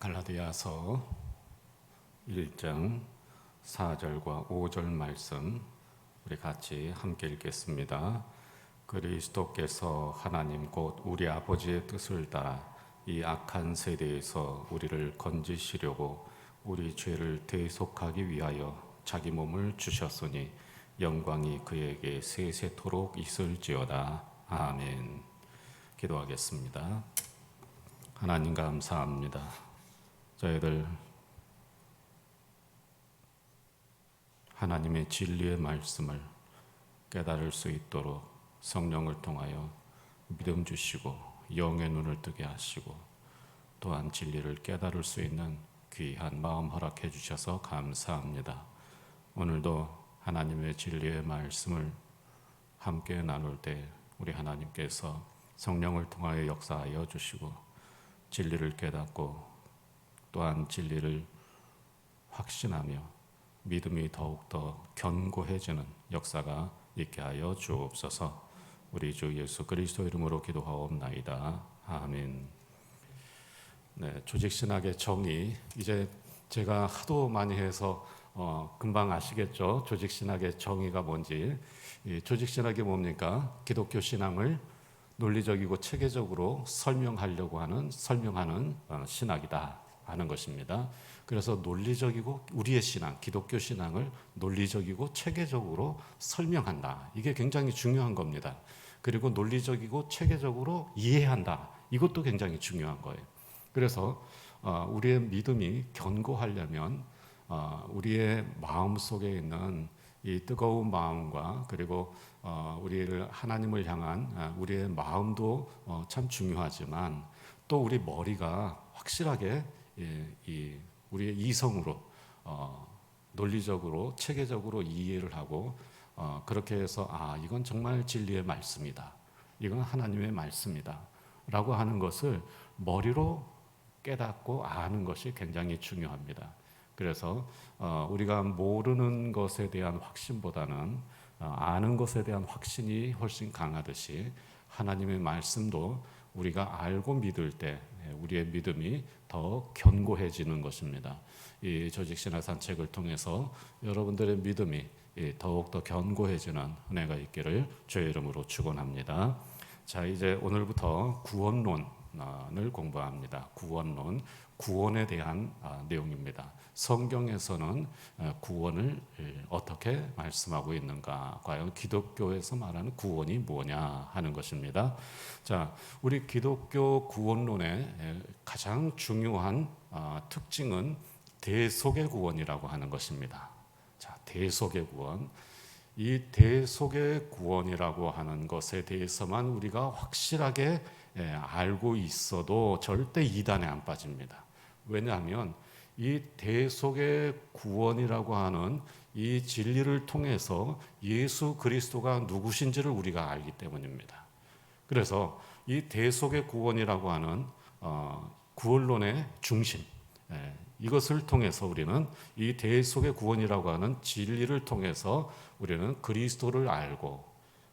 갈라디아서 1장 4절과 5절 말씀 우리 같이 함께 읽겠습니다. 그리스도께서 하나님 곧 우리 아버지의 뜻을 따라 이 악한 세대에서 우리를 건지시려고 우리 죄를 대속하기 위하여 자기 몸을 주셨으니 영광이 그에게 세세토록 있을지어다. 아멘. 기도하겠습니다. 하나님 감사합니다. 저희들 하나님의 진리의 말씀을 깨달을 수 있도록 성령을 통하여 믿음 주시고 영의 눈을 뜨게 하시고 또한 진리를 깨달을 수 있는 귀한 마음 허락해 주셔서 감사합니다. 오늘도 하나님의 진리의 말씀을 함께 나눌 때 우리 하나님께서 성령을 통하여 역사하여 주시고 진리를 깨닫고 또한 진리를 확신하며 믿음이 더욱더 견고해지는 역사가 있게 하여 주옵소서. 우리 주 예수 그리스도 이름으로 기도하옵나이다. 아멘. 네, 조직신학의 정의, 이제 제가 하도 많이 해서 금방 아시겠죠? 조직신학의 정의가 뭔지. 이 조직신학이 뭡니까? 기독교 신앙을 논리적이고 체계적으로 설명하는 신학이다 하는 것입니다. 그래서 논리적이고 우리의 신앙, 기독교 신앙을 논리적이고 체계적으로 설명한다. 이게 굉장히 중요한 겁니다. 그리고 논리적이고 체계적으로 이해한다. 이것도 굉장히 중요한 거예요. 그래서 우리의 믿음이 견고하려면 우리의 마음 속에 있는 이 뜨거운 마음과 그리고 우리를 하나님을 향한 우리의 마음도 참 중요하지만 또 우리 머리가 확실하게 우리의 이성으로 논리적으로 체계적으로 이해를 하고 그렇게 해서 이건 정말 진리의 말씀이다. 이건 하나님의 말씀이다. 라고 하는 것을 머리로 깨닫고 아는 것이 굉장히 중요합니다. 그래서 우리가 모르는 것에 대한 확신보다는 아는 것에 대한 확신이 훨씬 강하듯이 하나님의 말씀도 우리가 알고 믿을 때 우리의 믿음이 더 견고해지는 것입니다. 이 조직신학 산책을 통해서 여러분들의 믿음이 더욱더 견고해지는 은혜가 있기를 주의 이름으로 축원합니다. 자, 이제 오늘부터 구원론을 공부합니다. 구원론, 구원에 대한 내용입니다. 성경에서는 구원을 어떻게 말씀하고 있는가? 과연 기독교에서 말하는 구원이 뭐냐 하는 것입니다. 자, 우리 기독교 구원론의 가장 중요한 특징은 대속의 구원이라고 하는 것입니다. 자, 대속의 구원. 이 대속의 구원이라고 하는 것에 대해서만 우리가 확실하게 알고 있어도 절대 이단에 안 빠집니다. 왜냐하면 이 대속의 구원이라고 하는 이 진리를 통해서 예수 그리스도가 누구신지를 우리가 알기 때문입니다. 그래서 이 대속의 구원이라고 하는 구원론의 중심, 이것을 통해서 우리는 이 대속의 구원이라고 하는 진리를 통해서 우리는 그리스도를 알고,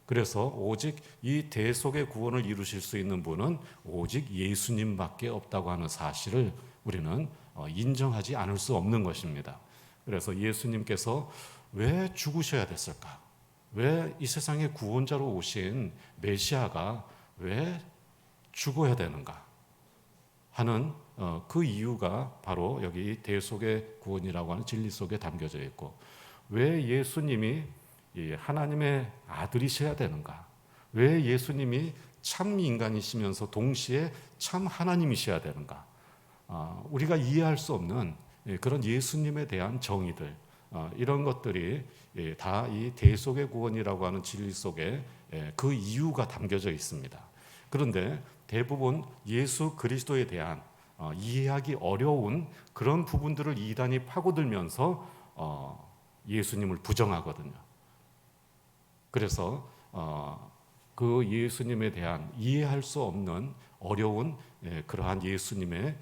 그래서 오직 이 대속의 구원을 이루실 수 있는 분은 오직 예수님밖에 없다고 하는 사실을 우리는 인정하지 않을 수 없는 것입니다. 그래서 예수님께서 왜 죽으셔야 됐을까? 왜 이 세상에 구원자로 오신 메시아가 왜 죽어야 되는가? 하는 그 이유가 바로 여기 대속의 구원이라고 하는 진리 속에 담겨져 있고, 왜 예수님이 하나님의 아들이셔야 되는가? 왜 예수님이 참 인간이시면서 동시에 참 하나님이셔야 되는가? 우리가 이해할 수 없는 그런 예수님에 대한 정의들, 이런 것들이 다 이 대속의 구원이라고 하는 진리 속에 그 이유가 담겨져 있습니다. 그런데 대부분 예수 그리스도에 대한 이해하기 어려운 그런 부분들을 이단이 파고들면서 예수님을 부정하거든요. 그래서 그 예수님에 대한 이해할 수 없는 어려운 그러한 예수님에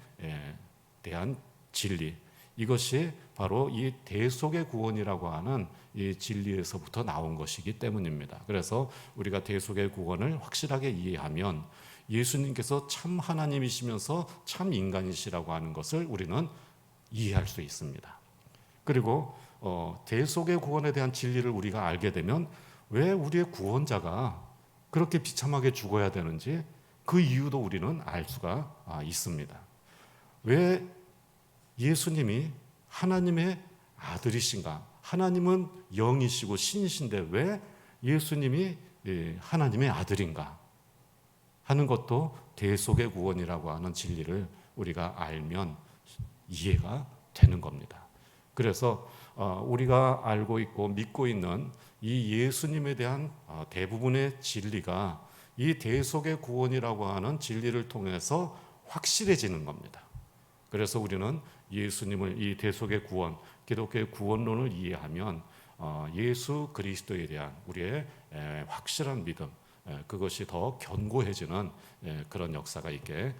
대한 진리, 이것이 바로 이 대속의 구원이라고 하는 이 진리에서부터 나온 것이기 때문입니다. 그래서 우리가 대속의 구원을 확실하게 이해하면 예수님께서 참 하나님이시면서 참 인간이시라고 하는 것을 우리는 이해할 수 있습니다. 그리고 대속의 구원에 대한 진리를 우리가 알게 되면 왜 우리의 구원자가 그렇게 비참하게 죽어야 되는지 그 이유도 우리는 알 수가 있습니다. 왜 예수님이 하나님의 아들이신가? 하나님은 영이시고 신이신데 왜 예수님이 하나님의 아들인가? 하는 것도 대속의 구원이라고 하는 진리를 우리가 알면 이해가 되는 겁니다. 그래서 우리가 알고 있고 믿고 있는 이 예수님에 대한 대부분의 진리가 이 대속의 구원이라고 하는 진리를 통해서 확실해지는 겁니다. 그래서 우리는 예수님을 이 대속의 구원, 기독교의 구원론을 이해하면 예수 그리스도에 대한 우리의 확실한 믿음, 그것이 더 견고해지는 그런 역사가 있게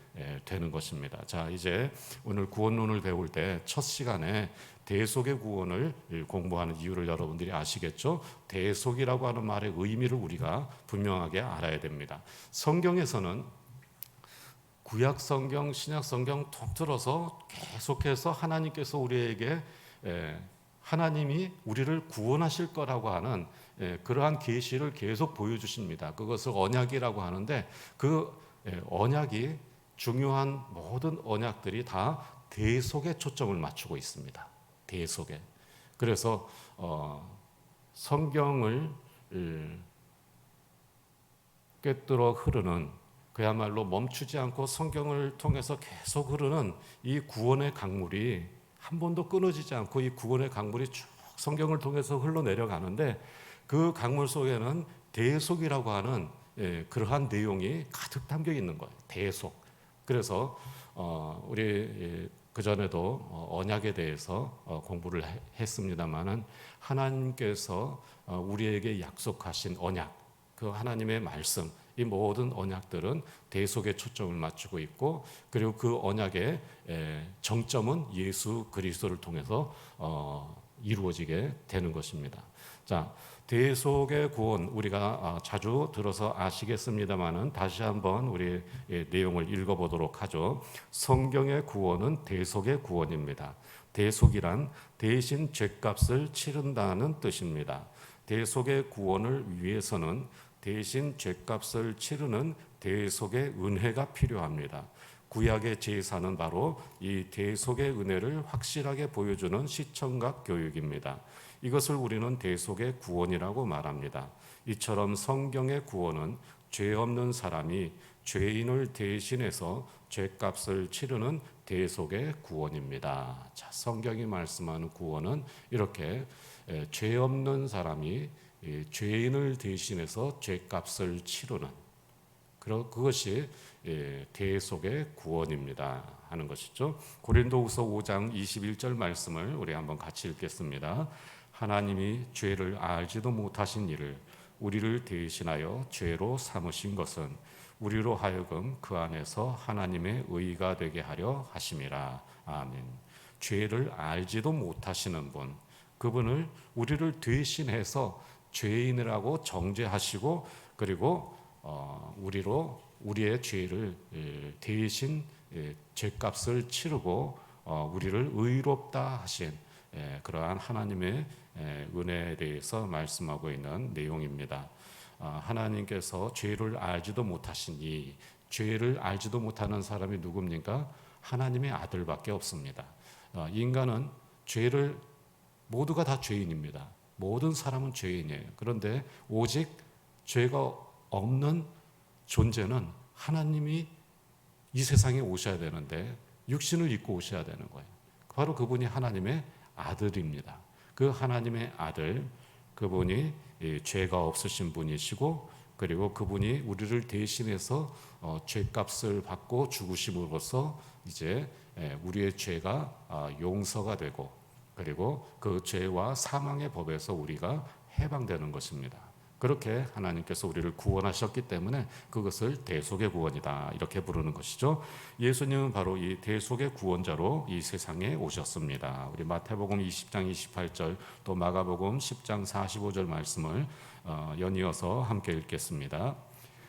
되는 것입니다. 자, 이제 오늘 구원론을 배울 때 첫 시간에 대속의 구원을 공부하는 이유를 여러분들이 아시겠죠? 대속이라고 하는 말의 의미를 우리가 분명하게 알아야 됩니다. 성경에서는 구약 성경, 신약 성경 통틀어서 계속해서 하나님께서 우리에게 하나님이 우리를 구원하실 거라고 하는 그러한 계시를 계속 보여주십니다. 그것을 언약이라고 하는데 그 언약이 중요한 모든 언약들이 다 대속에 초점을 맞추고 있습니다. 대속에. 그래서 성경을 꿰뚫어 흐르는 그야말로 멈추지 않고 성경을 통해서 계속 흐르는 이 구원의 강물이 한 번도 끊어지지 않고 이 구원의 강물이 쭉 성경을 통해서 흘러내려가는데 그 강물 속에는 대속이라고 하는 그러한 내용이 가득 담겨 있는 거예요. 대속. 그래서 우리 그전에도 언약에 대해서 공부를 했습니다마는 하나님께서 우리에게 약속하신 언약, 그 하나님의 말씀, 이 모든 언약들은 대속에 초점을 맞추고 있고 그리고 그 언약의 정점은 예수 그리스도를 통해서 이루어지게 되는 것입니다. 자, 대속의 구원 우리가 자주 들어서 아시겠습니다마는 다시 한번 우리 내용을 읽어보도록 하죠. 성경의 구원은 대속의 구원입니다. 대속이란 대신 죄값을 치른다는 뜻입니다. 대속의 구원을 위해서는 대신 죄값을 치르는 대속의 은혜가 필요합니다. 구약의 제사는 바로 이 대속의 은혜를 확실하게 보여주는 시청각 교육입니다. 이것을 우리는 대속의 구원이라고 말합니다. 이처럼 성경의 구원은 죄 없는 사람이 죄인을 대신해서 죄값을 치르는 대속의 구원입니다. 자, 성경이 말씀하는 구원은 이렇게 죄 없는 사람이 죄인을 대신해서 죄값을 치르는 그것이 대속의 구원입니다 하는 것이죠. 고린도후서 5장 21절 말씀을 우리 한번 같이 읽겠습니다. 하나님이 죄를 알지도 못하신 이를 우리를 대신하여 죄로 삼으신 것은 우리로 하여금 그 안에서 하나님의 의가 되게 하려 하심이라. 아멘. 죄를 알지도 못하시는 분, 그분을 우리를 대신해서 죄인이라고 정죄하시고 그리고 우리의 죄를 대신 죄값을 치르고 우리를 의롭다 하신 그러한 하나님의 은혜에 대해서 말씀하고 있는 내용입니다. 하나님께서 죄를 알지도 못하신 이 죄를 알지도 못하는 사람이 누굽니까? 하나님의 아들밖에 없습니다. 인간은 죄를 모두가 다 죄인입니다. 모든 사람은 죄인이에요. 그런데 오직 죄가 없는 존재는 하나님이 이 세상에 오셔야 되는데 육신을 입고 오셔야 되는 거예요. 바로 그분이 하나님의 아들입니다. 그 하나님의 아들, 그분이 죄가 없으신 분이시고 그리고 그분이 우리를 대신해서 죄값을 받고 죽으심으로써 이제 우리의 죄가 용서가 되고 그리고 그 죄와 사망의 법에서 우리가 해방되는 것입니다. 그렇게 하나님께서 우리를 구원하셨기 때문에 그것을 대속의 구원이다 이렇게 부르는 것이죠. 예수님은 바로 이 대속의 구원자로 이 세상에 오셨습니다. 우리 마태복음 20장 28절 또 마가복음 10장 45절 말씀을 연이어서 함께 읽겠습니다.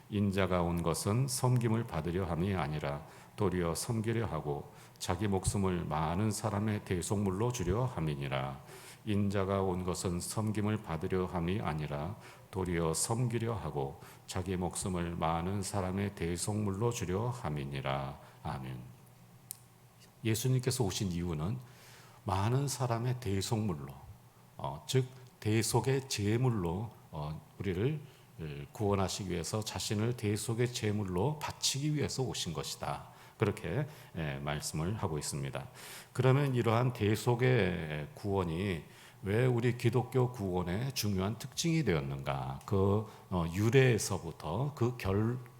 인자가 온 것은 섬김을 받으려 함이 아니라 도리어 섬기려 하고 자기 목숨을 많은 사람의 대속물로 주려 함이니라. 인자가 온 것은 섬김을 받으려 함이 아니라 도리어 섬기려 하고 자기 목숨을 많은 사람의 대속물로 주려 함이니라. 아멘. 예수님께서 오신 이유는 많은 사람의 대속물로, 즉 대속의 제물로 우리를 구원하시기 위해서 자신을 대속의 제물로 바치기 위해서 오신 것이다. 그렇게 말씀을 하고 있습니다. 그러면 이러한 대속의 구원이 왜 우리 기독교 구원의 중요한 특징이 되었는가? 그 유래에서부터 그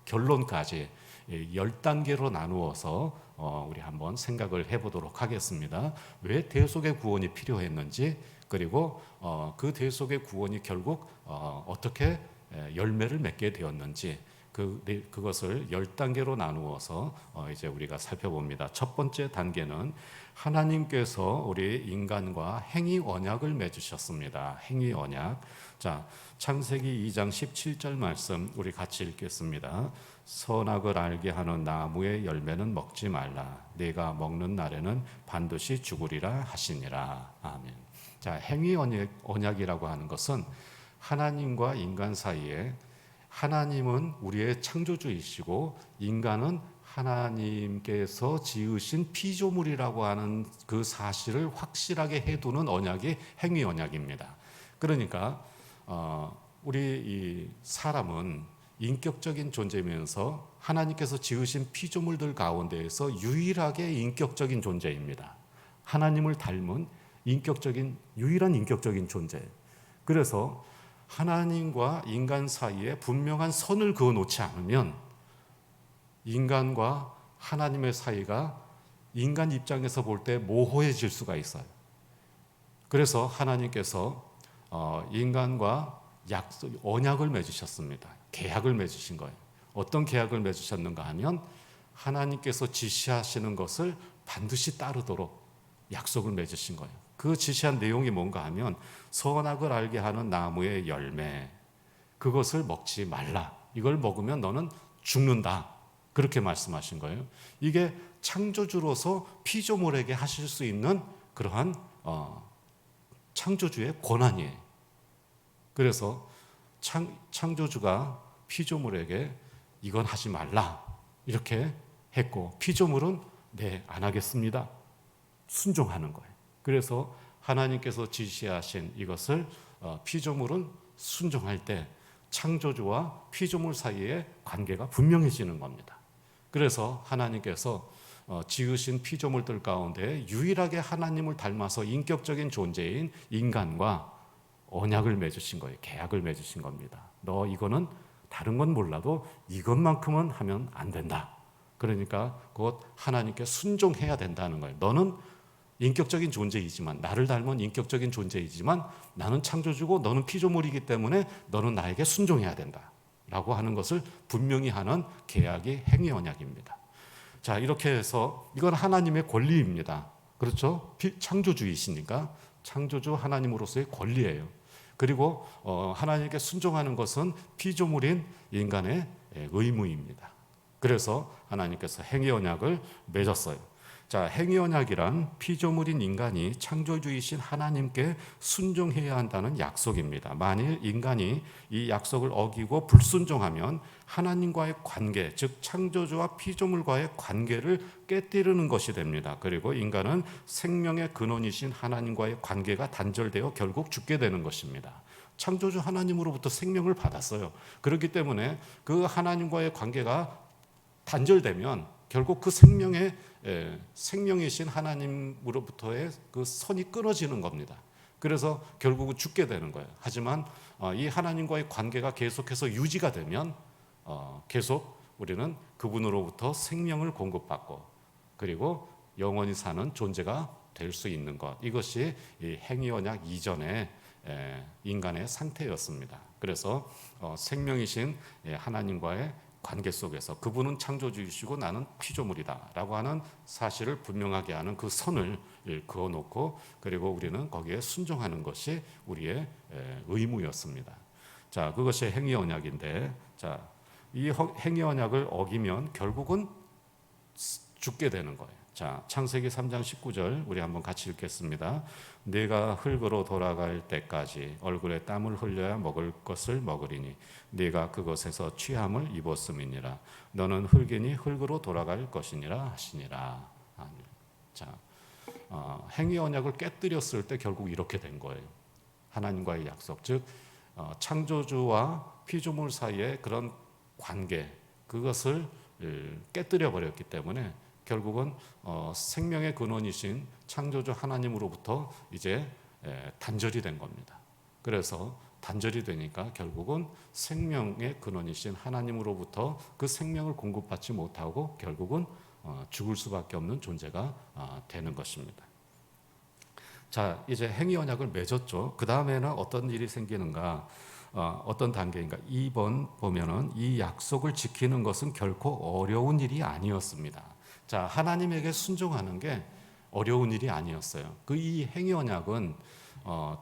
결론까지 10단계로 나누어서 우리 한번 생각을 해보도록 하겠습니다. 왜 대속의 구원이 필요했는지, 그리고 그 대속의 구원이 결국 어떻게 열매를 맺게 되었는지, 그것을 10단계로 나누어서 이제 우리가 살펴봅니다. 첫 번째 단계는 하나님께서 우리 인간과 행위 언약을 맺으셨습니다. 행위 언약. 자, 창세기 2장 17절 말씀 우리 같이 읽겠습니다. 선악을 알게 하는 나무의 열매는 먹지 말라. 네가 먹는 날에는 반드시 죽으리라 하시니라. 아멘. 자, 행위 언약이라고 하는 것은 하나님과 인간 사이에, 하나님은 우리의 창조주이시고 인간은 하나님께서 지으신 피조물이라고 하는 그 사실을 확실하게 해두는 언약이 행위 언약입니다. 그러니까 우리 이 사람은 인격적인 존재면서 하나님께서 지으신 피조물들 가운데에서 유일하게 인격적인 존재입니다. 하나님을 닮은 유일한 인격적인 존재. 그래서 하나님과 인간 사이에 분명한 선을 그어 놓지 않으면 인간과 하나님의 사이가 인간 입장에서 볼 때 모호해질 수가 있어요. 그래서 하나님께서 인간과 언약을 맺으셨습니다. 계약을 맺으신 거예요. 어떤 계약을 맺으셨는가 하면 하나님께서 지시하시는 것을 반드시 따르도록 약속을 맺으신 거예요. 그 지시한 내용이 뭔가 하면 선악을 알게 하는 나무의 열매, 그것을 먹지 말라. 이걸 먹으면 너는 죽는다. 그렇게 말씀하신 거예요. 이게 창조주로서 피조물에게 하실 수 있는 그러한 창조주의 권한이에요. 그래서 창조주가 피조물에게 이건 하지 말라 이렇게 했고, 피조물은 네, 안 하겠습니다. 순종하는 거예요. 그래서 하나님께서 지시하신 이것을 피조물은 순종할 때 창조주와 피조물 사이의 관계가 분명해지는 겁니다. 그래서 하나님께서 지으신 피조물들 가운데 유일하게 하나님을 닮아서 인격적인 존재인 인간과 언약을 맺으신 거예요. 계약을 맺으신 겁니다. 너 이거는 다른 건 몰라도 이것만큼은 하면 안 된다. 그러니까 곧 하나님께 순종해야 된다는 거예요. 너는 인격적인 존재이지만, 나를 닮은 인격적인 존재이지만 나는 창조주고 너는 피조물이기 때문에 너는 나에게 순종해야 된다 라고 하는 것을 분명히 하는 계약이 행위 언약입니다. 자, 이렇게 해서 이건 하나님의 권리입니다. 그렇죠? 창조주이시니까 창조주 하나님으로서의 권리예요. 그리고 하나님께 순종하는 것은 피조물인 인간의 의무입니다. 그래서 하나님께서 행위 언약을 맺었어요. 자, 행위 언약이란 피조물인 인간이 창조주이신 하나님께 순종해야 한다는 약속입니다. 만일 인간이 이 약속을 어기고 불순종하면 하나님과의 관계, 즉 창조주와 피조물과의 관계를 깨뜨리는 것이 됩니다. 그리고 인간은 생명의 근원이신 하나님과의 관계가 단절되어 결국 죽게 되는 것입니다. 창조주 하나님으로부터 생명을 받았어요. 그렇기 때문에 그 하나님과의 관계가 단절되면 결국 그 생명이신 하나님으로부터의 그 선이 끊어지는 겁니다. 그래서 결국은 죽게 되는 거예요. 하지만 이 하나님과의 관계가 계속해서 유지가 되면 계속 우리는 그분으로부터 생명을 공급받고 그리고 영원히 사는 존재가 될 수 있는 것, 이것이 이 행위 언약 이전의 인간의 상태였습니다. 그래서 생명이신 하나님과의 관계 속에서 그분은 창조주이시고 나는 피조물이다 라고 하는 사실을 분명하게 하는 그 선을 그어놓고, 그리고 우리는 거기에 순종하는 것이 우리의 의무였습니다. 자, 그것이 행위 언약인데, 자, 이 행위 언약을 어기면 결국은 죽게 되는 거예요. 자, 창세기 3장 19절 우리 한번 같이 읽겠습니다. 네가 흙으로 돌아갈 때까지 얼굴에 땀을 흘려야 먹을 것을 먹으리니 네가 그것에서 취함을 입었음이니라. 너는 흙이니 흙으로 돌아갈 것이니라 하시니라. 자, 행위 언약을 깨뜨렸을 때 결국 이렇게 된 거예요. 하나님과의 약속, 즉 창조주와 피조물 사이의 그런 관계, 그것을 깨뜨려 버렸기 때문에 결국은 생명의 근원이신 창조주 하나님으로부터 이제 단절이 된 겁니다. 그래서 단절이 되니까 결국은 생명의 근원이신 하나님으로부터 그 생명을 공급받지 못하고 결국은 죽을 수밖에 없는 존재가 되는 것입니다. 자, 이제 행위 언약을 맺었죠. 그 다음에는 어떤 일이 생기는가? 어떤 단계인가? 2번 보면은 이 약속을 지키는 것은 결코 어려운 일이 아니었습니다. 자, 하나님에게 순종하는 게 어려운 일이 아니었어요. 그 이 행위 언약은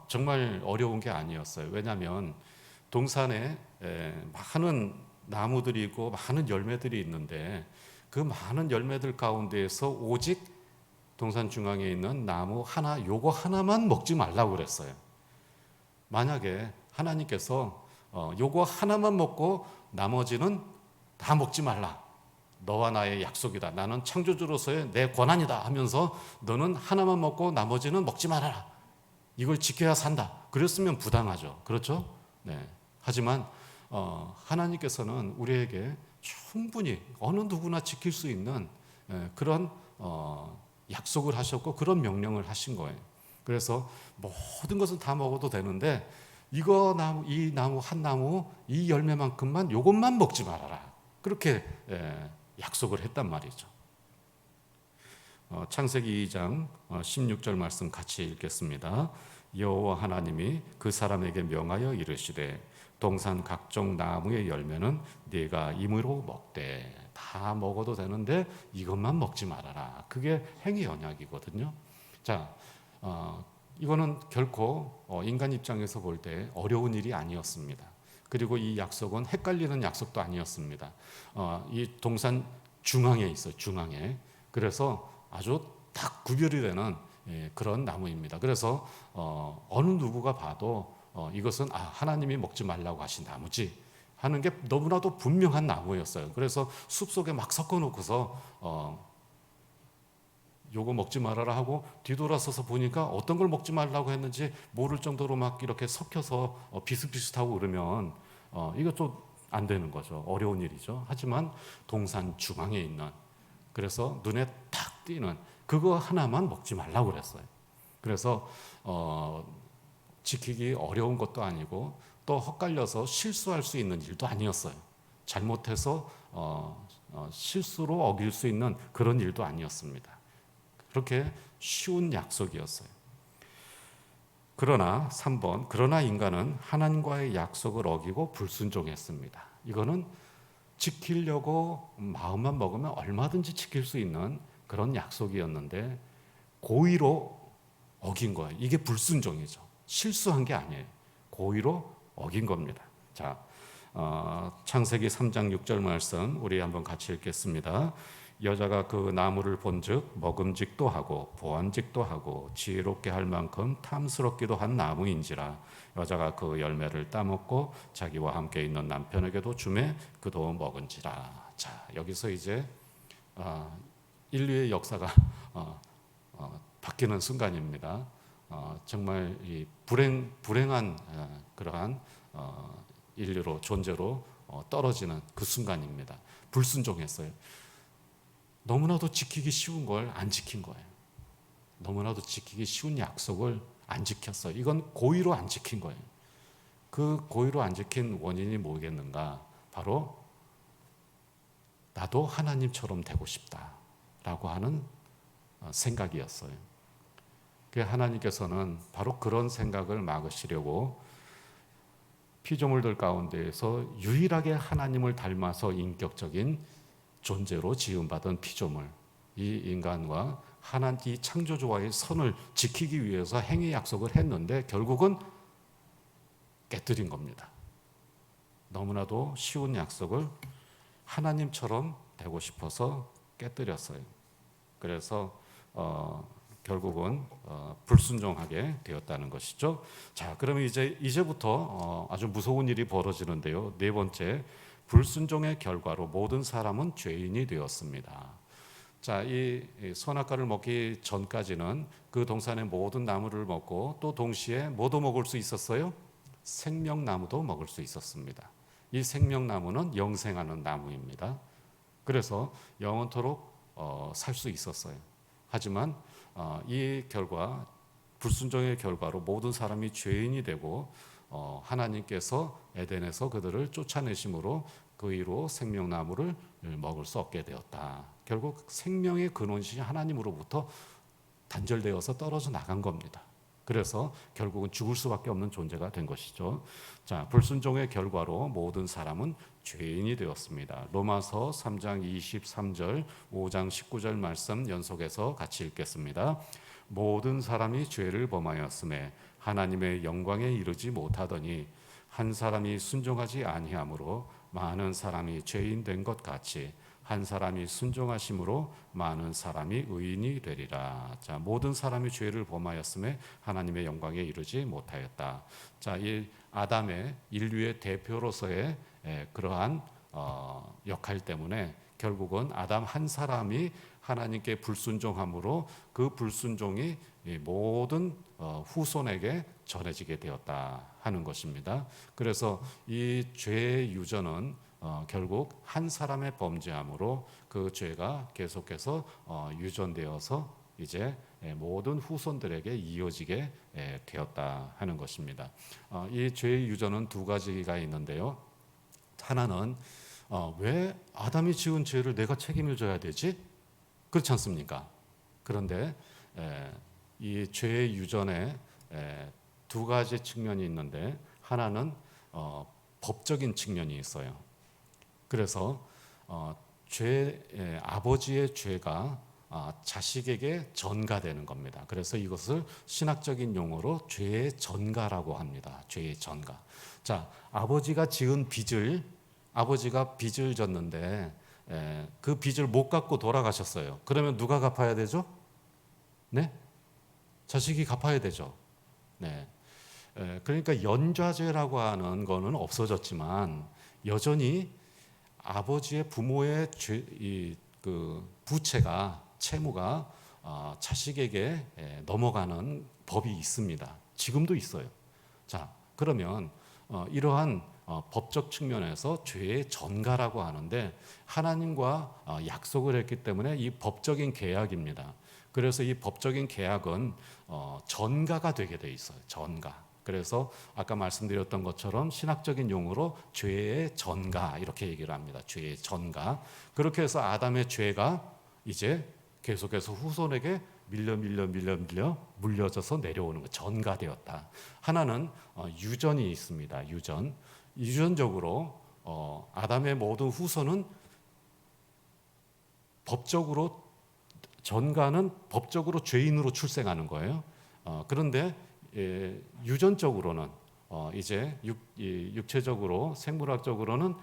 정말 어려운 게 아니었어요. 왜냐하면 동산에 많은 나무들이 있고 많은 열매들이 있는데 그 많은 열매들 가운데에서 오직 동산 중앙에 있는 나무 하나, 요거 하나만 먹지 말라고 그랬어요. 만약에 하나님께서 요거 하나만 먹고 나머지는 다 먹지 말라. 너와 나의 약속이다. 나는 창조주로서의 내 권한이다 하면서 너는 하나만 먹고 나머지는 먹지 말아라. 이걸 지켜야 산다. 그랬으면 부당하죠. 그렇죠? 네. 하지만 하나님께서는 우리에게 충분히 어느 누구나 지킬 수 있는 그런 약속을 하셨고 그런 명령을 하신 거예요. 그래서 모든 것은 다 먹어도 되는데 이 나무 한 나무 이 열매만큼만 요것만 먹지 말아라. 그렇게 약속을 했단 말이죠. 창세기 2장 16절 말씀 같이 읽겠습니다. 여호와 하나님이 그 사람에게 명하여 이르시되 동산 각종 나무의 열매는 네가 임으로 먹되 다 먹어도 되는데 이것만 먹지 말아라. 그게 행위 언약이거든요. 자, 이거는 결코 인간 입장에서 볼 때 어려운 일이 아니었습니다. 그리고 이 약속은 헷갈리는 약속도 아니었습니다. 이 동산 중앙에 있어요. 중앙에. 그래서 아주 딱 구별이 되는 그런 나무입니다. 그래서 어느 누구가 봐도 이것은 하나님이 먹지 말라고 하신 나무지 하는 게 너무나도 분명한 나무였어요. 그래서 숲속에 막 섞어놓고서 요거 먹지 말아라 하고 뒤돌아서서 보니까 어떤 걸 먹지 말라고 했는지 모를 정도로 막 이렇게 섞여서 비슷비슷하고 그러면 이거 좀 안 되는 거죠. 어려운 일이죠. 하지만 동산 중앙에 있는, 그래서 눈에 탁 띄는 그거 하나만 먹지 말라고 그랬어요. 그래서 지키기 어려운 것도 아니고 또 헛갈려서 실수할 수 있는 일도 아니었어요. 잘못해서 실수로 어길 수 있는 그런 일도 아니었습니다. 그렇게 쉬운 약속이었어요. 그러나 3번, 그러나 인간은 하나님과의 약속을 어기고 불순종했습니다. 이거는 지키려고 마음만 먹으면 얼마든지 지킬 수 있는 그런 약속이었는데 고의로 어긴 거예요. 이게 불순종이죠. 실수한 게 아니에요. 고의로 어긴 겁니다. 자, 창세기 3장 6절 말씀 우리 한번 같이 읽겠습니다. 여자가 그 나무를 본즉 먹음직도 하고 보안직도 하고 지혜롭게 할 만큼 탐스럽기도 한 나무인지라 여자가 그 열매를 따먹고 자기와 함께 있는 남편에게도 주매 그도 먹은지라. 자, 여기서 이제 인류의 역사가 바뀌는 순간입니다. 정말 이 불행한 그러한 인류로 존재로 떨어지는 그 순간입니다. 불순종했어요. 너무나도 지키기 쉬운 걸 안 지킨 거예요. 너무나도 지키기 쉬운 약속을 안 지켰어요. 이건 고의로 안 지킨 거예요. 그 고의로 안 지킨 원인이 뭐겠는가? 바로 나도 하나님처럼 되고 싶다라고 하는 생각이었어요. 하나님께서는 바로 그런 생각을 막으시려고 피조물들 가운데에서 유일하게 하나님을 닮아서 인격적인 존재로 지음받은 피조물, 이 인간과 이 창조주와의 선을 지키기 위해서 행위 약속을 했는데 결국은 깨뜨린 겁니다. 너무나도 쉬운 약속을 하나님처럼 되고 싶어서 깨뜨렸어요. 그래서 결국은 불순종하게 되었다는 것이죠. 자, 그러면 이제부터 아주 무서운 일이 벌어지는데요. 네 번째, 불순종의 결과로 모든 사람은 죄인이 되었습니다. 자, 이 선악과를 먹기 전까지는 그 동산의 모든 나무를 먹고 또 동시에 뭐도 먹을 수 있었어요? 생명나무도 먹을 수 있었습니다. 이 생명나무는 영생하는 나무입니다. 그래서 영원토록 살 수 있었어요. 하지만 이 결과, 불순종의 결과로 모든 사람이 죄인이 되고 하나님께서 에덴에서 그들을 쫓아내심으로 그 이로 생명나무를 먹을 수 없게 되었다. 결국 생명의 근원이신 하나님으로부터 단절되어서 떨어져 나간 겁니다. 그래서 결국은 죽을 수밖에 없는 존재가 된 것이죠. 자, 불순종의 결과로 모든 사람은 죄인이 되었습니다. 로마서 3장 23절, 5장 19절 말씀 연속해서 같이 읽겠습니다. 모든 사람이 죄를 범하였음에 하나님의 영광에 이르지 못하더니 한 사람이 순종하지 아니함으로 많은 사람이 죄인 된 것 같이 한 사람이 순종하심으로 많은 사람이 의인이 되리라. 자, 모든 사람이 죄를 범하였음에 하나님의 영광에 이르지 못하였다. 자, 이 아담의 인류의 대표로서의 그러한 역할 때문에 결국은 아담 한 사람이 하나님께 불순종함으로 그 불순종이 모든 후손에게 전해지게 되었다 하는 것입니다. 그래서 이 죄의 유전은 결국 한 사람의 범죄함으로 그 죄가 계속해서 유전되어서 이제 모든 후손들에게 이어지게 되었다 하는 것입니다. 이 죄의 유전은 두 가지가 있는데요. 하나는 왜 아담이 지은 죄를 내가 책임을 져야 되지? 그렇지 않습니까? 그런데 이 죄의 유전에 두 가지 측면이 있는데 하나는 법적인 측면이 있어요. 그래서 아버지의 죄가 자식에게 전가되는 겁니다. 그래서 이것을 신학적인 용어로 죄의 전가라고 합니다. 죄의 전가. 자, 아버지가 빚을 졌는데 그 빚을 못 갚고 돌아가셨어요. 그러면 누가 갚아야 되죠? 네? 자식이 갚아야 되죠. 네. 그러니까 연좌제라고 하는 거는 없어졌지만 여전히 아버지의 부모의 채무가 자식에게 넘어가는 법이 있습니다. 지금도 있어요. 자, 그러면 이러한 법적 측면에서 죄의 전가라고 하는데 하나님과 약속을 했기 때문에 이 법적인 계약입니다. 그래서 이 법적인 계약은 전가가 되게 돼 있어요. 전가. 그래서 아까 말씀드렸던 것처럼 신학적인 용어로 죄의 전가 이렇게 얘기를 합니다. 죄의 전가. 그렇게 해서 아담의 죄가 이제 계속해서 후손에게 밀려 물려져서 내려오는 것, 전가되었다. 하나는 유전이 있습니다. 유전적으로 아담의 모든 후손은 전가는 법적으로 죄인으로 출생하는 거예요. 그런데 유전적으로는 이제 육체적으로 생물학적으로는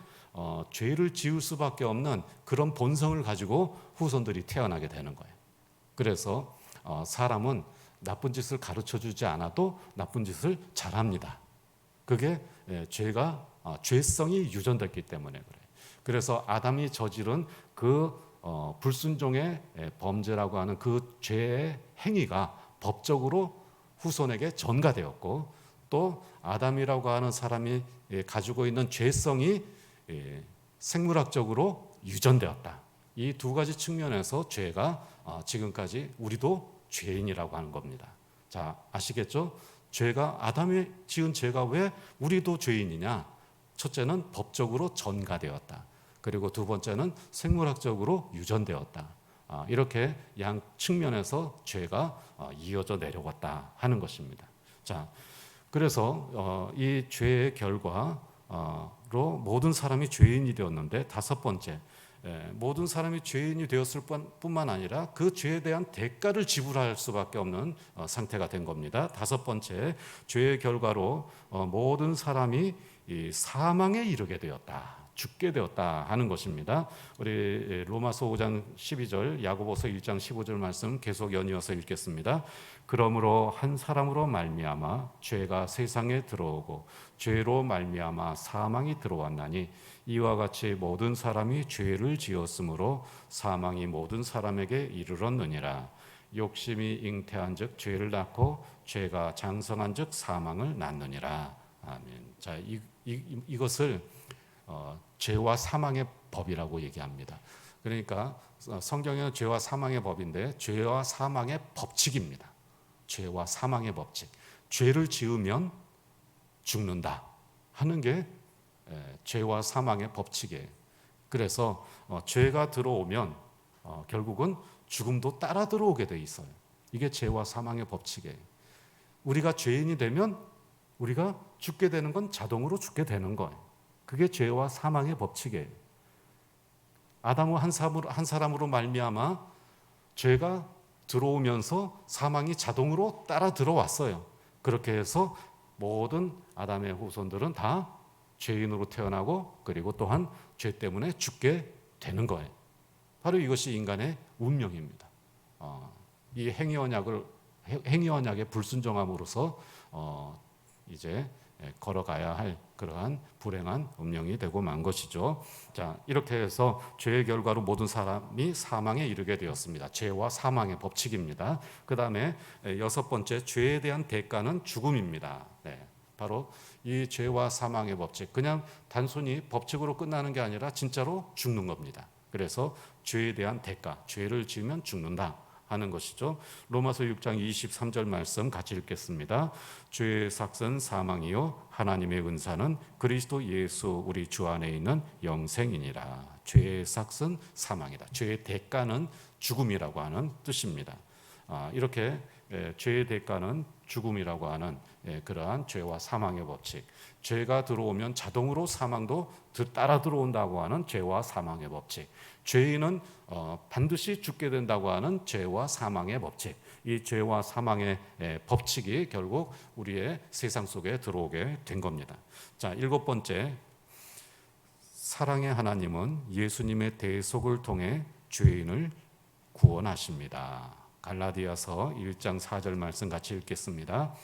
죄를 지을 수밖에 없는 그런 본성을 가지고 후손들이 태어나게 되는 거예요. 그래서 사람은 나쁜 짓을 가르쳐주지 않아도 나쁜 짓을 잘합니다. 그게 죄성이 유전됐기 때문에 그래요. 그래서 아담이 저지른 그 불순종의 범죄라고 하는 그 죄의 행위가 법적으로 후손에게 전가되었고 또 아담이라고 하는 사람이 가지고 있는 죄성이 생물학적으로 유전되었다. 이 두 가지 측면에서 죄가 지금까지 우리도 죄인이라고 하는 겁니다. 자, 아시겠죠? 아담이 지은 죄가 왜 우리도 죄인이냐? 첫째는 법적으로 전가되었다. 그리고 두 번째는 생물학적으로 유전되었다. 이렇게 양 측면에서 죄가 이어져 내려왔다 하는 것입니다. 자, 그래서 이 죄의 결과로 모든 사람이 죄인이 되었는데 다섯 번째, 모든 사람이 죄인이 되었을 뿐만 아니라 그 죄에 대한 대가를 지불할 수밖에 없는 상태가 된 겁니다. 다섯 번째, 죄의 결과로 모든 사람이 이 사망에 이르게 되었다. 죽게 되었다 하는 것입니다. 우리 로마서 5장 12절, 야고보서 1장 15절 말씀 계속 연이어서 읽겠습니다. 그러므로 한 사람으로 말미암아 죄가 세상에 들어오고 죄로 말미암아 사망이 들어왔나니 이와 같이 모든 사람이 죄를 지었으므로 사망이 모든 사람에게 이르렀느니라. 욕심이 잉태한즉 죄를 낳고 죄가 장성한즉 사망을 낳느니라. 아멘. 자, 이것을 죄와 사망의 법이라고 얘기합니다. 그러니까 성경에는 죄와 사망의 법인데 죄와 사망의 법칙입니다. 죄와 사망의 법칙. 죄를 지으면 죽는다 하는 게 죄와 사망의 법칙이에요. 그래서 죄가 들어오면 결국은 죽음도 따라 들어오게 돼 있어요. 이게 죄와 사망의 법칙이에요. 우리가 죄인이 되면 우리가 죽게 되는 건 자동으로 죽게 되는 거예요. 그게 죄와 사망의 법칙이에요. 아담은 한 사람으로 말미암아 죄가 들어오면서 사망이 자동으로 따라 들어왔어요. 그렇게 해서 모든 아담의 후손들은 다 죄인으로 태어나고 그리고 또한 죄 때문에 죽게 되는 거예요. 바로 이것이 인간의 운명입니다. 이 행위언약의 불순종함으로써 이제 걸어가야 할 그러한 불행한 운명이 되고 만 것이죠. 자, 이렇게 해서 죄의 결과로 모든 사람이 사망에 이르게 되었습니다. 죄와 사망의 법칙입니다. 그 다음에 여섯 번째, 죄에 대한 대가는 죽음입니다. 네, 바로 이 죄와 사망의 법칙, 그냥 단순히 법칙으로 끝나는 게 아니라 진짜로 죽는 겁니다. 그래서 죄에 대한 대가, 죄를 지으면 죽는다 하는 것이죠. 로마서 6장 23절 말씀 같이 읽겠습니다. 죄의 삭은 사망이요 하나님의 은사는 그리스도 예수 우리 주 안에 있는 영생이니라. 죄의 삭은 사망이다. 죄의 대가는 죽음이라고 하는 뜻입니다. 이렇게 죄의 대가는 죽음이라고 하는 그러한 죄와 사망의 법칙, 죄가 들어오면 자동으로 사망도 따라 들어온다고 하는 죄와 사망의 법칙, 죄인은 반드시 죽게 된다고 하는 죄와 사망의 법칙, 이 죄와 사망의 법칙이 결국 우리의 세상 속에 들어오게 된 겁니다. 자, 일곱 번째, 사랑의 하나님은 예수님의 대속을 통해 죄인을 구원하십니다. 갈라디아서 1장 4절 말씀 같이 읽겠습니다.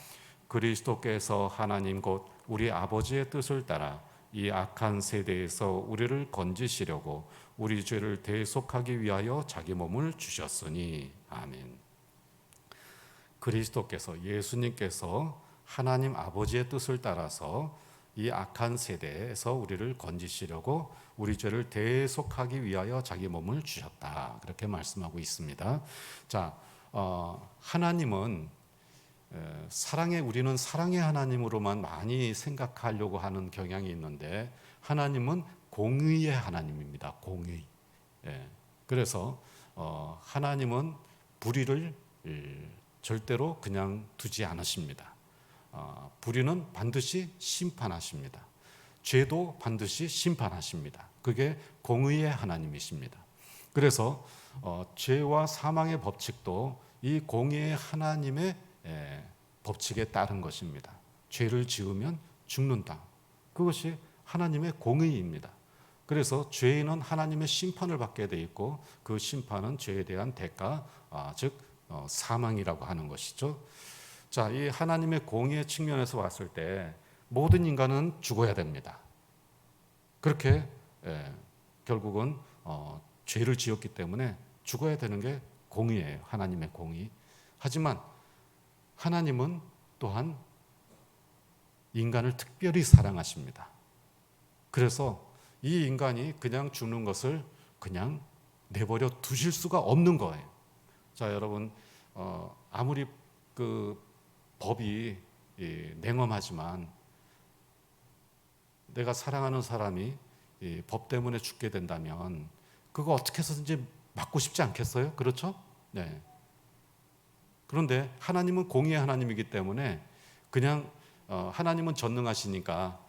그리스도께서 하나님 곧 우리 아버지의 뜻을 따라 이 악한 세대에서 우리를 건지시려고 우리 죄를 대속하기 위하여 자기 몸을 주셨으니. 아멘. 그리스도께서, 예수님께서 하나님 아버지의 뜻을 따라서 이 악한 세대에서 우리를 건지시려고 우리 죄를 대속하기 위하여 자기 몸을 주셨다. 그렇게 말씀하고 있습니다. 자, 하나님은 우리는 사랑의 하나님으로만 많이 생각하려고 하는 경향이 있는데 하나님은 공의의 하나님입니다. 공의. 그래서 하나님은 불의를 절대로 그냥 두지 않으십니다. 불의는 반드시 심판하십니다. 죄도 반드시 심판하십니다. 그게 공의의 하나님이십니다. 그래서 죄와 사망의 법칙도 이 공의의 하나님의 법칙에 따른 것입니다. 죄를 지으면 죽는다. 그것이 하나님의 공의입니다. 그래서 죄인은 하나님의 심판을 받게 돼 있고 그 심판은 죄에 대한 대가, 즉 사망이라고 하는 것이죠. 자, 이 하나님의 공의의 측면에서 봤을 때 모든 인간은 죽어야 됩니다. 그렇게 결국은 죄를 지었기 때문에 죽어야 되는 게 공의예요. 하나님의 공의. 하지만 하나님은 또한 인간을 특별히 사랑하십니다. 그래서 이 인간이 그냥 죽는 것을 그냥 내버려 두실 수가 없는 거예요. 자, 여러분, 아무리 그 법이 냉엄하지만 내가 사랑하는 사람이 법 때문에 죽게 된다면 그거 어떻게 해서든지 막고 싶지 않겠어요? 그렇죠? 네. 그런데 하나님은 공의의 하나님이기 때문에 그냥 하나님은 전능하시니까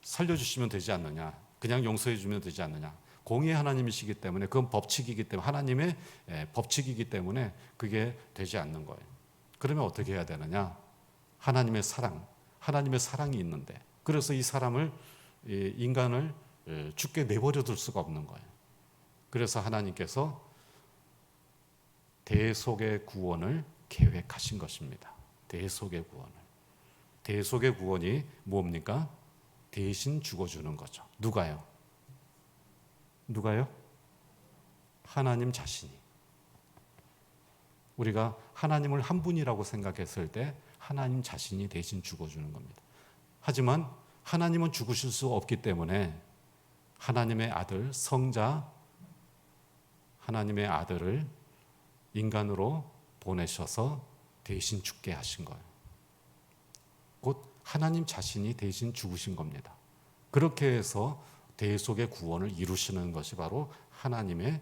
살려주시면 되지 않느냐, 그냥 용서해 주면 되지 않느냐. 공의의 하나님이시기 때문에 그건 법칙이기 때문에 하나님의 법칙이기 때문에 그게 되지 않는 거예요. 그러면 어떻게 해야 되느냐? 하나님의 사랑이 있는데, 그래서 이 사람을 이 인간을 죽게 내버려 둘 수가 없는 거예요. 그래서 하나님께서 대속의 구원을 계획하신 것입니다. 대속의 구원을. 대속의 구원이 뭡니까? 대신 죽어주는 거죠. 누가요? 하나님 자신이. 우리가 하나님을 한 분이라고 생각했을 때 하나님 자신이 대신 죽어주는 겁니다. 하지만 하나님은 죽으실 수 없기 때문에 하나님의 아들, 성자, 하나님의 아들을 인간으로 보내셔서 대신 죽게 하신 거예요. 곧 하나님 자신이 대신 죽으신 겁니다. 그렇게 해서 대속의 구원을 이루시는 것이 바로 하나님의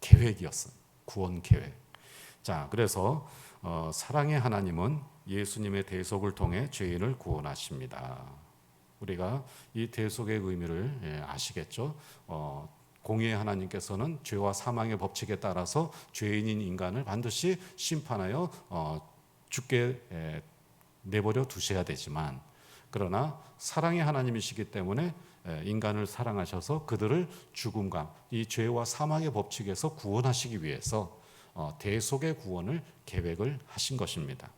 계획이었어요. 구원 계획. 자, 그래서 사랑의 하나님은 예수님의 대속을 통해 죄인을 구원하십니다. 우리가 이 대속의 의미를 아시겠죠? 공의의 하나님께서는 죄와 사망의 법칙에 따라서 죄인인 인간을 반드시 심판하여 죽게 내버려 두셔야 되지만, 그러나 사랑의 하나님이시기 때문에 인간을 사랑하셔서 그들을 죽음과 이 죄와 사망의 법칙에서 구원하시기 위해서 대속의 구원을 계획을 하신 것입니다.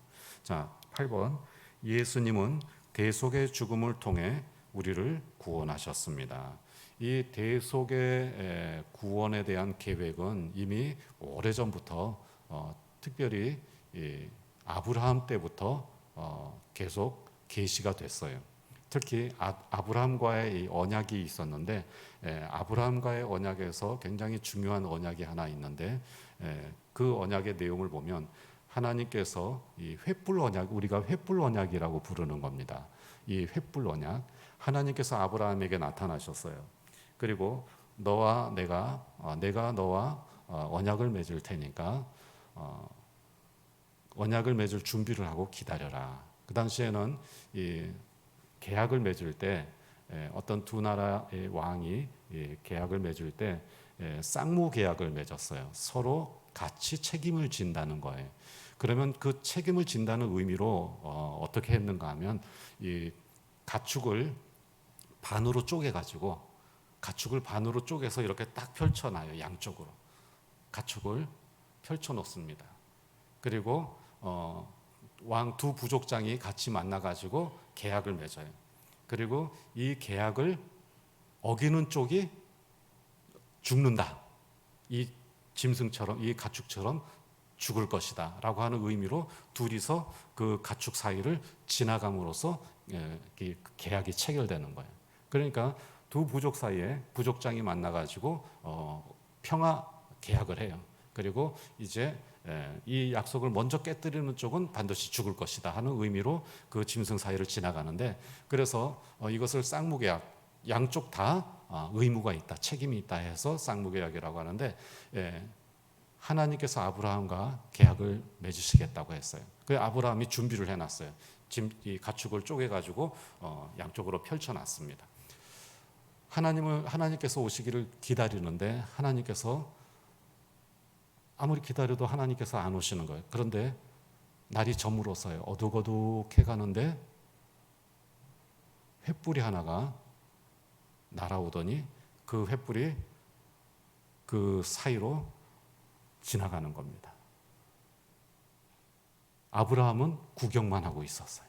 자, 8번. 예수님은 대속의 죽음을 통해 우리를 구원하셨습니다. 이 대속의 구원에 대한 계획은 이미 오래전부터 특별히 아브라함 때부터 계속 계시가 됐어요. 특히 아브라함과의 이 언약이 있었는데, 아브라함과의 언약에서 굉장히 중요한 언약이 하나 있는데, 그 언약의 내용을 보면 하나님께서 이 횃불 언약, 우리가 횃불 언약이라고 부르는 겁니다. 이 횃불 언약, 하나님께서 아브라함에게 나타나셨어요. 그리고 너와 내가 너와 언약을 맺을 테니까 언약을 맺을 준비를 하고 기다려라. 그 당시에는 이 계약을 맺을 때 어떤 두 나라의 왕이 계약을 맺을 때 쌍무 계약을 맺었어요. 서로 같이 책임을 진다는 거예요. 그러면 그 책임을 진다는 의미로 어떻게 했는가 하면 이 가축을 반으로 쪼개서 이렇게 딱 펼쳐놔요. 양쪽으로 가축을 펼쳐 놓습니다. 그리고 왕 두 부족장이 같이 만나가지고 계약을 맺어요. 그리고 이 계약을 어기는 쪽이 죽는다. 이 짐승처럼, 이 가축처럼 죽을 것이다 라고 하는 의미로 둘이서 그 가축 사이를 지나감으로써 계약이 체결되는 거예요. 그러니까 두 부족 사이에 부족장이 만나가지고 평화 계약을 해요. 그리고 이제 이 약속을 먼저 깨뜨리는 쪽은 반드시 죽을 것이다 하는 의미로 그 짐승 사이를 지나가는데, 그래서 이것을 쌍무계약, 양쪽 다 의무가 있다, 책임이 있다 해서 쌍무계약이라고 하는데, 하나님께서 아브라함과 계약을 맺으시겠다고 했어요. 그래서 아브라함이 준비를 해놨어요. 이 가축을 쪼개가지고 양쪽으로 펼쳐놨습니다. 하나님께서 오시기를 기다리는데, 하나님께서 아무리 기다려도 하나님께서 안 오시는 거예요. 그런데 날이 저물어서요. 어둑어둑해 가는데 횃불이 하나가 날아오더니 그 횃불이 그 사이로 지나가는 겁니다. 아브라함은 구경만 하고 있었어요.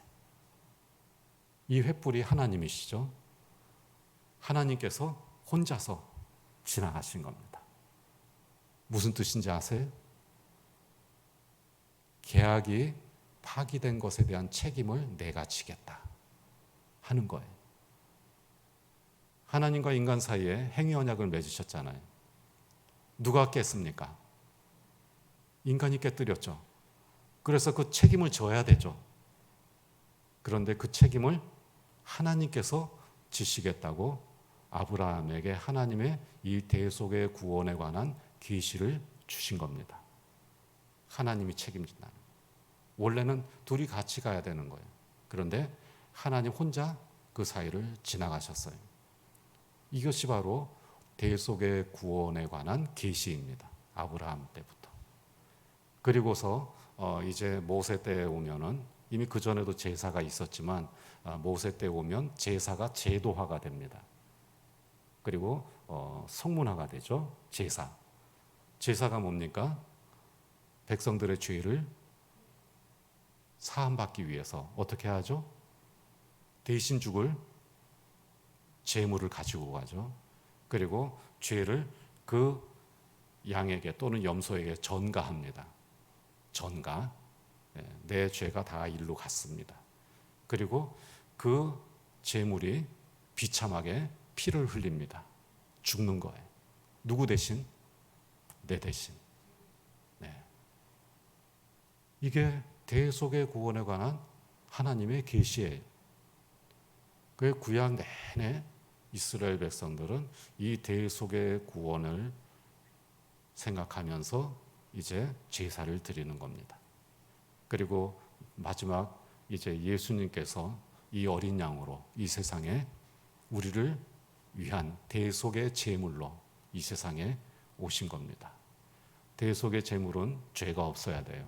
이 횃불이 하나님이시죠. 하나님께서 혼자서 지나가신 겁니다. 무슨 뜻인지 아세요? 계약이 파기된 것에 대한 책임을 내가 지겠다 하는 거예요. 하나님과 인간 사이에 행위 언약을 맺으셨잖아요. 누가 깼습니까? 인간이 깨뜨렸죠. 그래서 그 책임을 져야 되죠. 그런데 그 책임을 하나님께서 지시겠다고 아브라함에게 하나님의 이 대속의 구원에 관한 계시를 주신 겁니다. 하나님이 책임진다는. 원래는 둘이 같이 가야 되는 거예요. 그런데 하나님 혼자 그 사이를 지나가셨어요. 이것이 바로 대속의 구원에 관한 계시입니다. 아브라함 때부터. 그리고서 이제 모세 때에 오면은 이미 그 전에도 제사가 있었지만 모세 때 오면 제사가 제도화가 됩니다. 그리고 성문화가 되죠. 제사가 뭡니까? 백성들의 죄를 사함받기 위해서 어떻게 하죠? 대신 죽을 제물을 가지고 가죠. 그리고 죄를 그 양에게 또는 염소에게 전가합니다. 전가. 내 죄가 다 일로 갔습니다. 그리고 그 제물이 비참하게 피를 흘립니다. 죽는 거예요. 누구 대신? 내 대신. 네. 이게 대속의 구원에 관한 하나님의 계시예요. 그 구약 내내 이스라엘 백성들은 이 대속의 구원을 생각하면서 이제 제사를 드리는 겁니다. 그리고 마지막 이제 예수님께서 이 어린 양으로 이 세상에 우리를 위한 대속의 제물로 이 세상에 오신 겁니다. 대속의 제물은 죄가 없어야 돼요.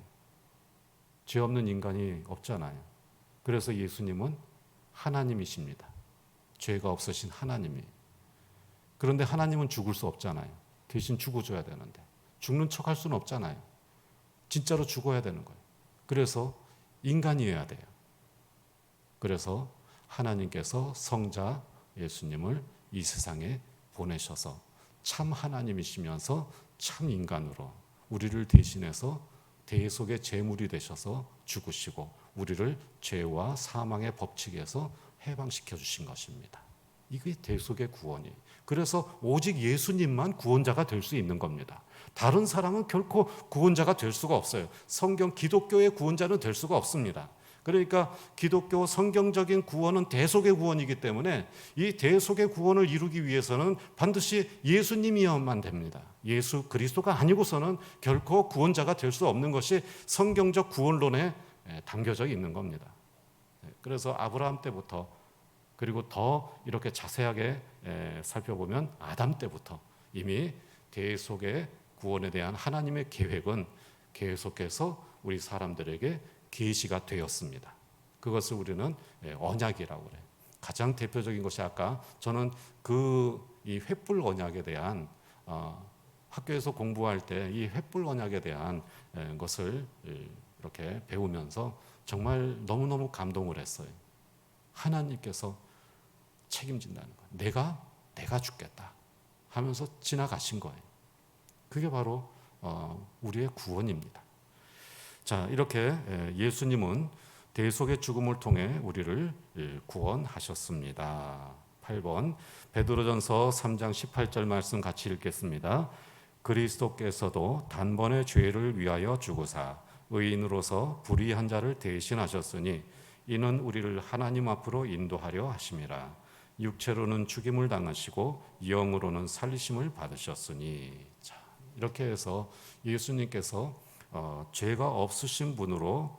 죄 없는 인간이 없잖아요. 그래서 예수님은 하나님이십니다. 죄가 없으신 하나님이. 그런데 하나님은 죽을 수 없잖아요. 대신 죽어줘야 되는데 죽는 척 할 수는 없잖아요. 진짜로 죽어야 되는 거예요. 그래서 인간이어야 돼요. 그래서 하나님께서 성자 예수님을 이 세상에 보내셔서 참 하나님이시면서 참 인간으로 우리를 대신해서 대속의 제물이 되셔서 죽으시고 우리를 죄와 사망의 법칙에서 해방시켜 주신 것입니다. 이게 대속의 구원이에요. 그래서 오직 예수님만 구원자가 될 수 있는 겁니다. 다른 사람은 결코 구원자가 될 수가 없어요. 성경 기독교의 구원자는 될 수가 없습니다. 그러니까 기독교 성경적인 구원은 대속의 구원이기 때문에 이 대속의 구원을 이루기 위해서는 반드시 예수님이어야만 됩니다. 예수 그리스도가 아니고서는 결코 구원자가 될 수 없는 것이 성경적 구원론에 담겨져 있는 겁니다. 그래서 아브라함 때부터 그리고 더 이렇게 자세하게 살펴보면 아담 때부터 이미 대속의 구원에 대한 하나님의 계획은 계속해서 우리 사람들에게 계시가 되었습니다. 그것을 우리는 언약이라고 그래요. 가장 대표적인 것이 아까 저는 이 횃불 언약에 대한 학교에서 공부할 때 이 횃불 언약에 대한 것을 이렇게 배우면서 정말 너무너무 감동을 했어요. 하나님께서 책임진다는 거예요. 내가 죽겠다 하면서 지나가신 거예요. 그게 바로 우리의 구원입니다. 자, 이렇게 예수님은 대속의 죽음을 통해 우리를 구원하셨습니다. 8번 베드로전서 3장 18절 말씀 같이 읽겠습니다. 그리스도께서도 단번에 죄를 위하여 죽으사 의인으로서 불의한 자를 대신하셨으니 이는 우리를 하나님 앞으로 인도하려 하심이라. 육체로는 죽임을 당하시고 영으로는 살리심을 받으셨으니. 자, 이렇게 해서 예수님께서 죄가 없으신 분으로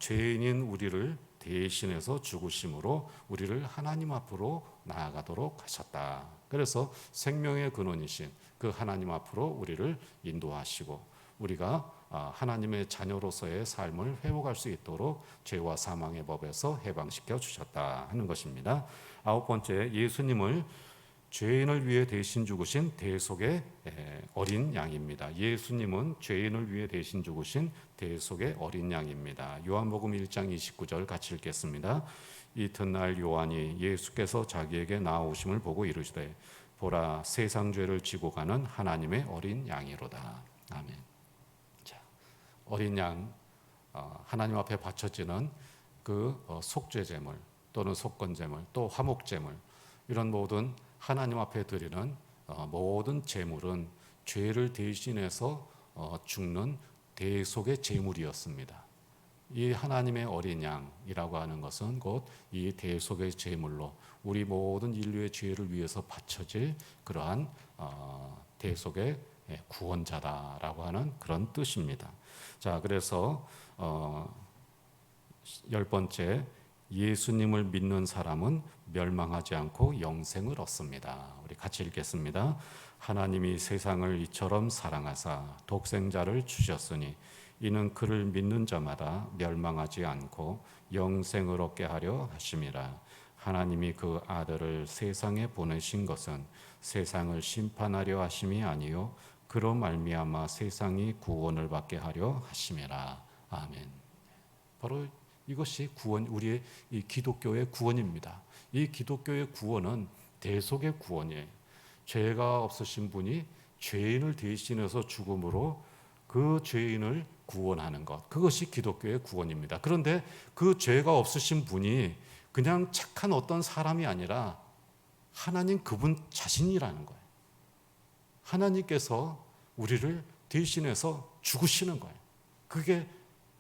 죄인인 우리를 대신해서 죽으심으로 우리를 하나님 앞으로 나아가도록 하셨다. 그래서 생명의 근원이신 그 하나님 앞으로 우리를 인도하시고 우리가 하나님의 자녀로서의 삶을 회복할 수 있도록 죄와 사망의 법에서 해방시켜 주셨다 하는 것입니다. 9번째, 예수님을 죄인을 위해 대신 죽으신 대속의 어린 양입니다. 예수님은 죄인을 위해 대신 죽으신 대속의 어린 양입니다. 요한복음 1장 29절 같이 읽겠습니다. 이튿날 요한이 예수께서 자기에게 나오심을 보고 이르시되 보라 세상 죄를 지고 가는 하나님의 어린 양이로다. 아멘. 자, 어린 양 하나님 앞에 바쳐지는 그 속죄 제물 또는 속건 제물 또 화목 제물 이런 모든 하나님 앞에 드리는 모든 제물은 죄를 대신해서 죽는 대속의 제물이었습니다. 이 하나님의 어린 양이라고 하는 것은 곧 이 대속의 제물로 우리 모든 인류의 죄를 위해서 바쳐질 그러한 대속의 구원자다라고 하는 그런 뜻입니다. 자, 그래서 10번째, 예수님을 믿는 사람은 멸망하지 않고 영생을 얻습니다. 우리 같이 읽겠습니다. 하나님이 세상을 이처럼 사랑하사 독생자를 주셨으니 이는 그를 믿는 자마다 멸망하지 않고 영생을 얻게 하려 하심이라. 하나님이 그 아들을 세상에 보내신 것은 세상을 심판하려 하심이 아니요 그로 말미암아 세상이 구원을 받게 하려 하심이라. 아멘. 바로 이것이 구원, 우리의 이 기독교의 구원입니다. 이 기독교의 구원은 대속의 구원이에요. 죄가 없으신 분이 죄인을 대신해서 죽음으로 그 죄인을 구원하는 것, 그것이 기독교의 구원입니다. 그런데 그 죄가 없으신 분이 그냥 착한 어떤 사람이 아니라 하나님 그분 자신이라는 거예요. 하나님께서 우리를 대신해서 죽으시는 거예요. 그게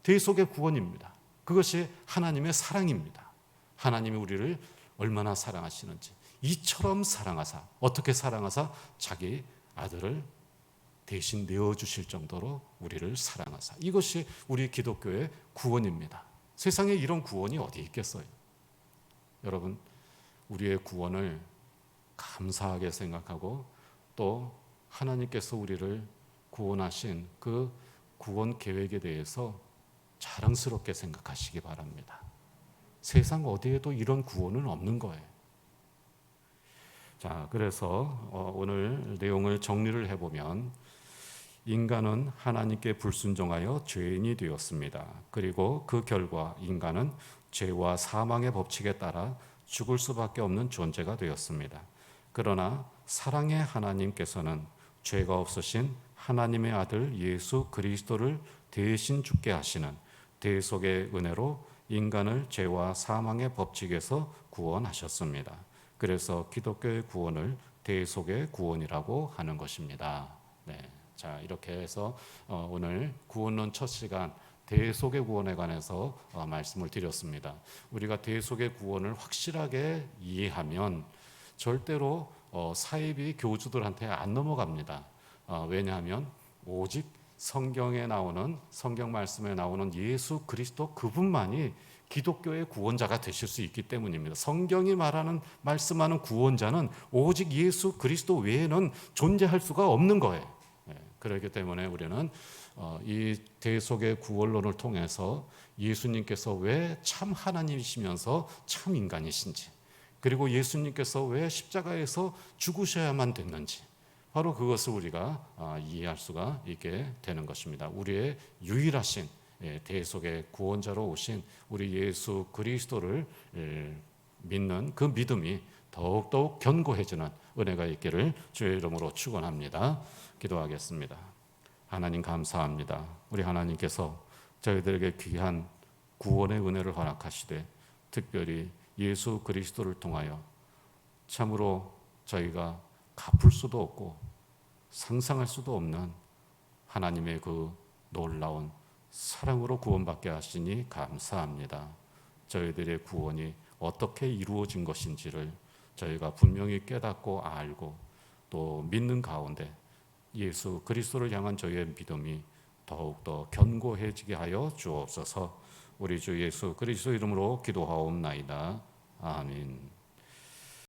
대속의 구원입니다. 그것이 하나님의 사랑입니다. 하나님이 우리를 얼마나 사랑하시는지, 이처럼 사랑하사, 어떻게 사랑하사? 자기 아들을 대신 내어주실 정도로 우리를 사랑하사. 이것이 우리 기독교의 구원입니다. 세상에 이런 구원이 어디 있겠어요? 여러분, 우리의 구원을 감사하게 생각하고 또 하나님께서 우리를 구원하신 그 구원 계획에 대해서 자랑스럽게 생각하시기 바랍니다. 세상 어디에도 이런 구원은 없는 거예요. 자, 그래서 오늘 내용을 정리를 해보면 인간은 하나님께 불순종하여 죄인이 되었습니다. 그리고 그 결과 인간은 죄와 사망의 법칙에 따라 죽을 수밖에 없는 존재가 되었습니다. 그러나 사랑의 하나님께서는 죄가 없으신 하나님의 아들 예수 그리스도를 대신 죽게 하시는 대속의 은혜로 인간을 죄와 사망의 법칙에서 구원하셨습니다. 그래서 기독교의 구원을 대속의 구원이라고 하는 것입니다. 네. 자, 이렇게 해서 오늘 구원론 첫 시간 대속의 구원에 관해서 말씀을 드렸습니다. 우리가 대속의 구원을 확실하게 이해하면 절대로 사이비 교주들한테 안 넘어갑니다. 왜냐하면 오직 성경에 나오는, 성경 말씀에 나오는 예수 그리스도 그분만이 기독교의 구원자가 되실 수 있기 때문입니다. 성경이 말씀하는 구원자는 오직 예수 그리스도 외에는 존재할 수가 없는 거예요. 그렇기 때문에 우리는 이 대속의 구원론을 통해서 예수님께서 왜 참 하나님이시면서 참 인간이신지, 그리고 예수님께서 왜 십자가에서 죽으셔야만 됐는지, 바로 그것을 우리가 이해할 수가 있게 되는 것입니다. 우리의 유일하신 대속의 구원자로 오신 우리 예수 그리스도를 믿는 그 믿음이 더욱더욱 견고해지는 은혜가 있기를 주의 이름으로 축원합니다. 기도하겠습니다. 하나님 감사합니다. 우리 하나님께서 저희들에게 귀한 구원의 은혜를 허락하시되 특별히 예수 그리스도를 통하여 참으로 저희가 갚을 수도 없고 상상할 수도 없는 하나님의 그 놀라운 사랑으로 구원받게 하시니 감사합니다. 저희들의 구원이 어떻게 이루어진 것인지를 저희가 분명히 깨닫고 알고 또 믿는 가운데 예수 그리스도를 향한 저희의 믿음이 더욱더 견고해지게 하여 주옵소서. 우리 주 예수 그리스도 이름으로 기도하옵나이다. 아멘.